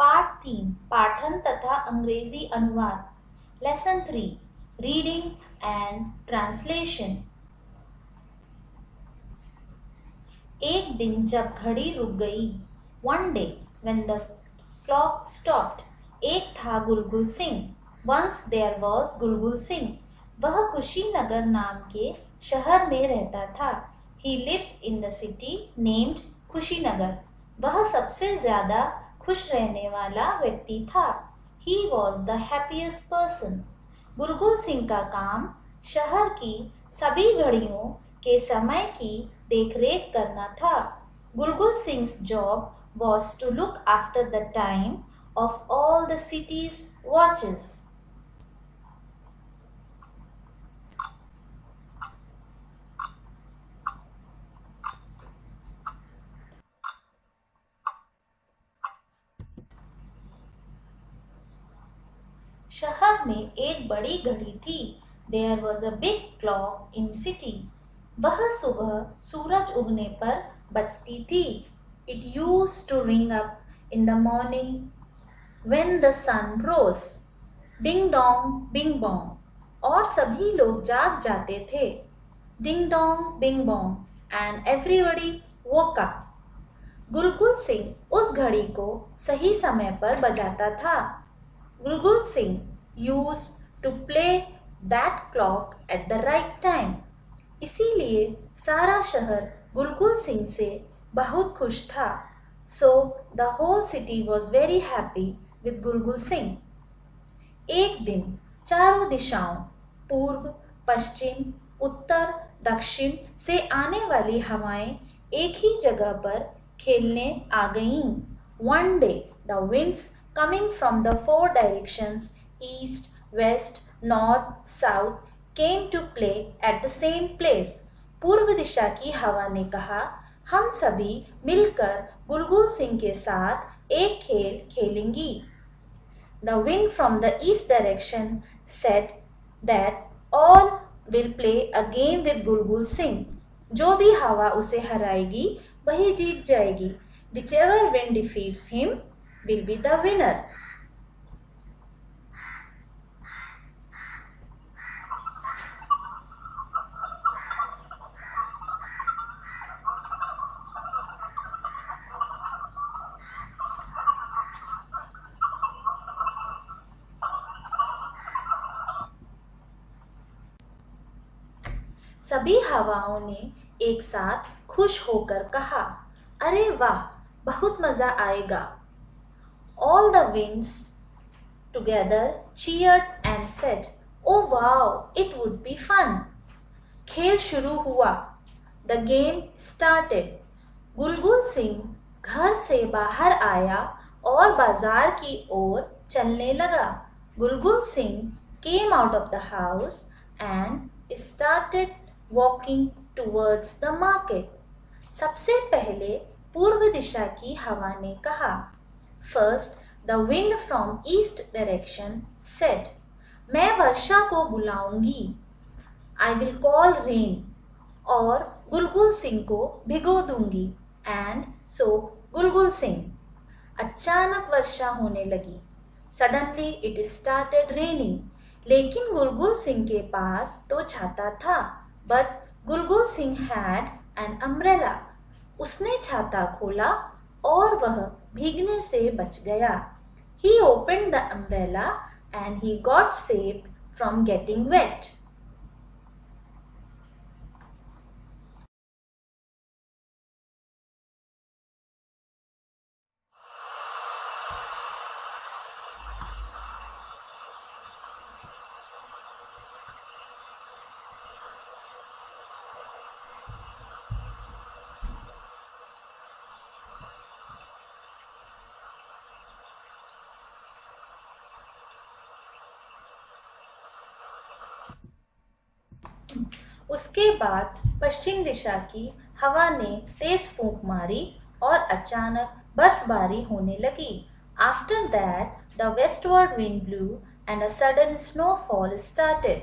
Part 3 पाठन तथा अंग्रेजी अनुवाद लेसन 3 रीडिंग एंड ट्रांसलेशन। एक दिन जब घड़ी रुक गई, one day when the clock stopped. एक था गुलगुल सिंह। वंस देयर वॉज गुलगुल सिंह। वह खुशीनगर नाम के शहर में रहता था। He lived in the city named Khushinagar. वह सबसे ज्यादा खुश रहने वाला व्यक्ति था। He was the happiest person. Gulgul Singh का काम शहर की सभी घड़ियों के समय की देखरेख करना था। गुलगुल सिंह's job was to look after the time of all the city's watches. शहर में एक बड़ी घड़ी थी। There was a big clock in city. वह सुबह सूरज उगने पर बजती थी। It used to ring up in the morning when the sun rose. Ding dong, bing bong. और सभी लोग जाग जाते थे। Ding dong, bing bong, and everybody woke up. गुलगुल सिंह उस घड़ी को सही समय पर बजाता था। गुलगुल Singh used to play that clock at the right time. इसीलिए सारा शहर गुलगुल सिंह से बहुत खुश था। So the whole city was very happy with गुलगुल सिंह. एक दिन चारों दिशाओं पूर्व, पश्चिम, उत्तर, दक्षिण से आने वाली हवाएं एक ही जगह पर खेलने आ गईं. One day the winds coming from the four directions east, west, north, south came to play at the same place. पूर्व दिशा की हवा ने कहा, हम सभी मिलकर गुलगुल सिंह के साथ एक खेल खेलेंगी. The wind from the east direction said that all will play a game with गुलगुल सिंह. जो भी हवा उसे हराएगी वही जीत जाएगी. Whichever wind defeats him will be the winner. सभी हवाओं ने एक साथ खुश होकर कहा, अरे वाह, बहुत मजा आएगा. All the winds together cheered and said, oh wow, it would be fun. खेल शुरू हुआ. The game started. गुलगुल सिंह घर से बाहर आया और बाजार की ओर चलने लगा. गुलगुल Singh came out of the house and started walking towards the market. सबसे पहले पूर्व दिशा की हवा ने कहा. First, the wind from east direction said, मैं वर्षा को बुलाऊंगी. I will call rain. और गुलगुल सिंह को भिगो दूंगी. And so गुलगुल सिंह. अचानक वर्षा होने लगी. Suddenly it started raining. लेकिन गुलगुल सिंह के पास तो छाता था. But Gulgul Singh had an umbrella. उसने छाता खोला और वह भीगने से बच गया. He opened the umbrella and he got saved from getting wet. उसके बाद पश्चिम दिशा की हवा ने तेज फूंक मारी और अचानक बर्फबारी होने लगी. After that, the westward wind blew and a sudden snowfall started.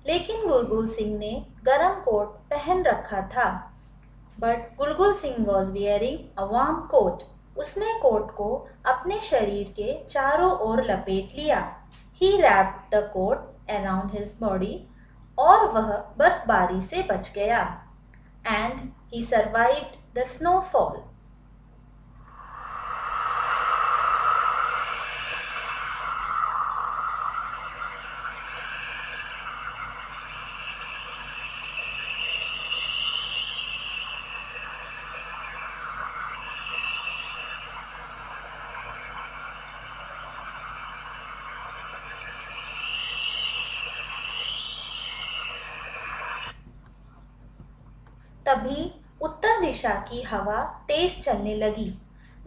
लेकिन गुलगुल सिंह ने गरम कोट पहन रखा था. But Gulgul Singh was wearing a warm coat. उसने कोट को अपने शरीर के चारों ओर लपेट लिया। He wrapped the coat around his body और वह बर्फबारी से बच गया। And he survived the snowfall. तभी उत्तर दिशा की हवा तेज चलने लगी।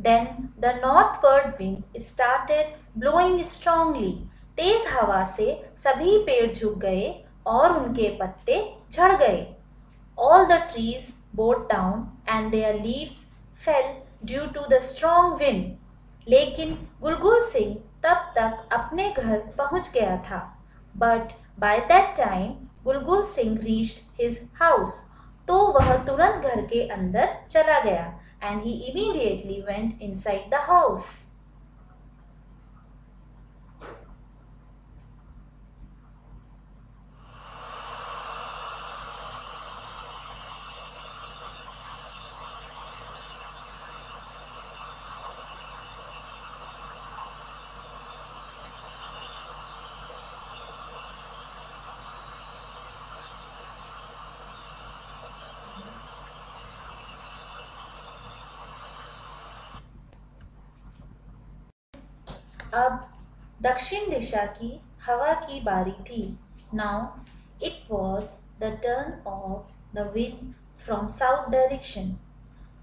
Then the northward wind started blowing strongly. तेज हवा से सभी पेड़ झुक गए और उनके पत्ते झड़ गए। All the trees bowed down and their leaves fell due to the strong wind. लेकिन गुलगुल सिंह तब तक अपने घर पहुंच गया था। But by that time, गुलगुल सिंह reached his house. तो वह तुरंत घर के अंदर चला गया and he immediately went inside the house. अब दक्षिण दिशा की हवा की बारी थी। Now it was the turn of the wind from south direction.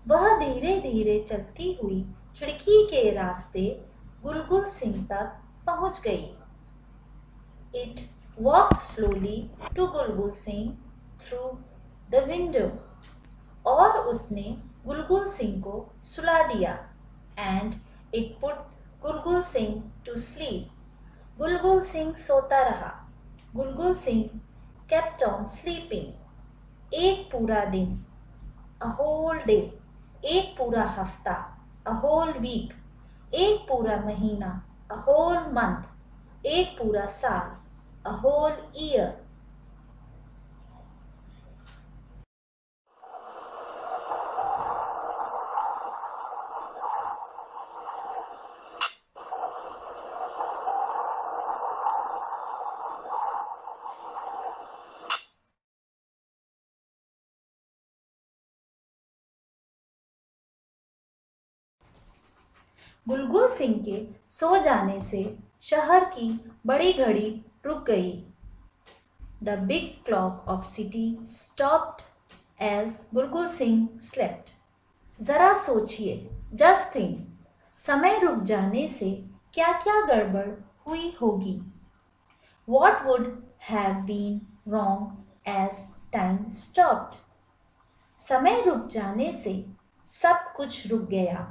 वह धीरे धीरे चलती हुई खिड़की के रास्ते गुलगुल सिंह तक पहुंच गई। It walked slowly to गुलगुल सिंह through the window. और उसने गुलगुल सिंह को सुला दिया and it put गुलगुल सिंह to sleep. गुलगुल सिंह सोता रहा। गुलगुल सिंह kept on sleeping. एक पूरा दिन, a whole day. एक पूरा हफ्ता, a whole week. एक पूरा महीना, a whole month. एक पूरा साल, a whole year. गुलगुल सिंह के सो जाने से शहर की बड़ी घड़ी रुक गई। The big clock of city stopped as गुलगुल सिंह slept. जरा सोचिए, just think, समय रुक जाने से क्या क्या गड़बड़ हुई होगी। What would have been wrong as time stopped? समय रुक जाने से सब कुछ रुक गया।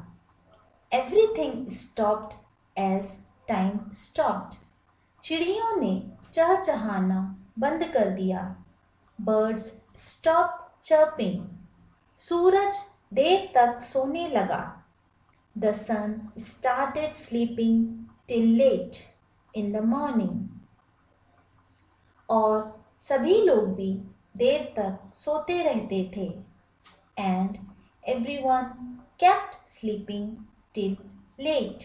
Everything stopped as time stopped. चिड़ियों ने चहचहाना बंद कर दिया। Birds stopped chirping. सूरज देर तक सोने लगा। The sun started sleeping till late in the morning. और सभी लोग भी देर तक सोते रहते थे। And everyone kept sleeping till late.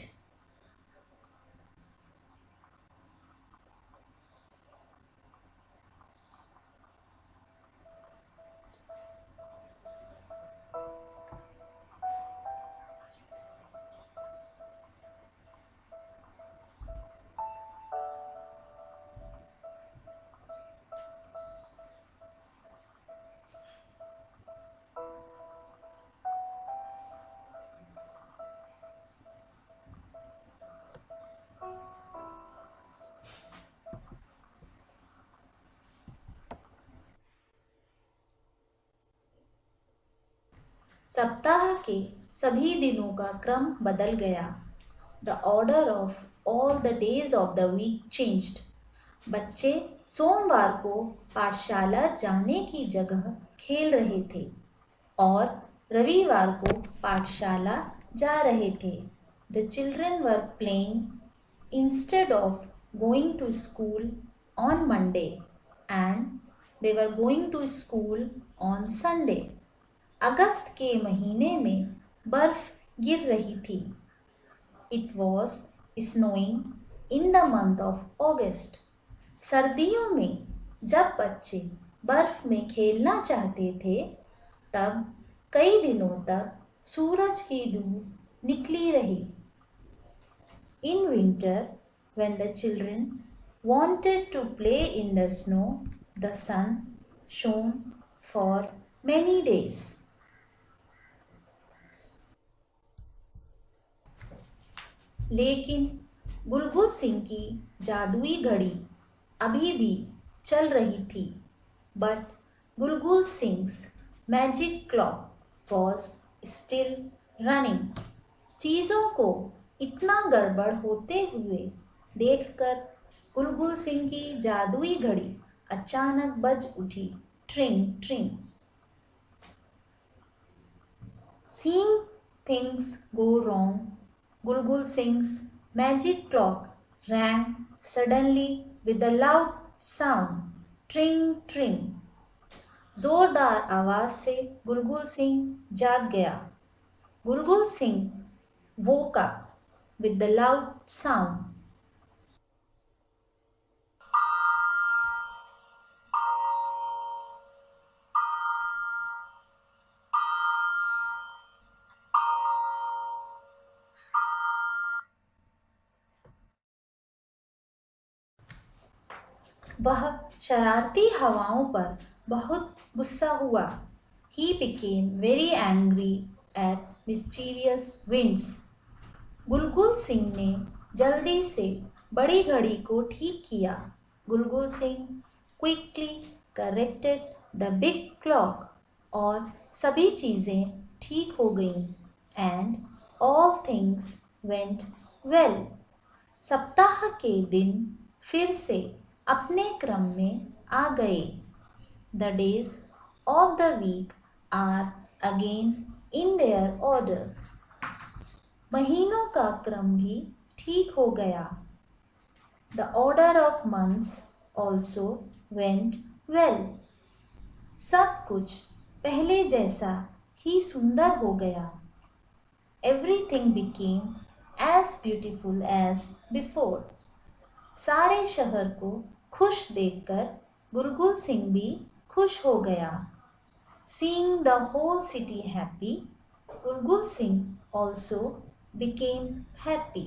सप्ताह के सभी दिनों का क्रम बदल गया। The order of all the days of the week changed. बच्चे सोमवार को पाठशाला जाने की जगह खेल रहे थे और रविवार को पाठशाला जा रहे थे। The children were playing instead of going to school on Monday and they were going to school on Sunday. अगस्त के महीने में बर्फ गिर रही थी। It was snowing in the month of August. सर्दियों में जब बच्चे बर्फ में खेलना चाहते थे तब कई दिनों तक सूरज की डूब निकली रही। In winter when the children wanted to play in the snow, the sun shone for many days. लेकिन बुलबुल सिंह की जादुई घड़ी अभी भी चल रही थी। But Bulbul sings magic clock was still running. चीज़ों को इतना गड़बड़ होते हुए देखकर बुलबुल सिंह की जादुई घड़ी अचानक बज उठी, ट्रिंग ट्रिंग। Seeing things go wrong, Bulbul Singh's magic clock rang suddenly with a loud sound, tring tring. जोरदार आवाज से बुलबुल सिंह जाग गया। बुलबुल Singh woke up with the loud sound. वह शरारती हवाओं पर बहुत गुस्सा हुआ। He became very angry at mischievous winds. बुलबुल सिंह ने जल्दी से बड़ी घड़ी को ठीक किया। बुलबुल Singh quickly corrected the big clock और सभी चीज़ें ठीक हो गईं and all things went well. सप्ताह के दिन फिर से अपने क्रम में आ गए। The days of the week are again in their order. महीनों का क्रम भी ठीक हो गया। The order of months also went well. सब कुछ पहले जैसा ही सुंदर हो गया। Everything became as beautiful as before. सारे शहर को खुश देखकर बुलबुल सिंह भी खुश हो गया। Seeing the whole city happy, Bulbul Singh also became happy.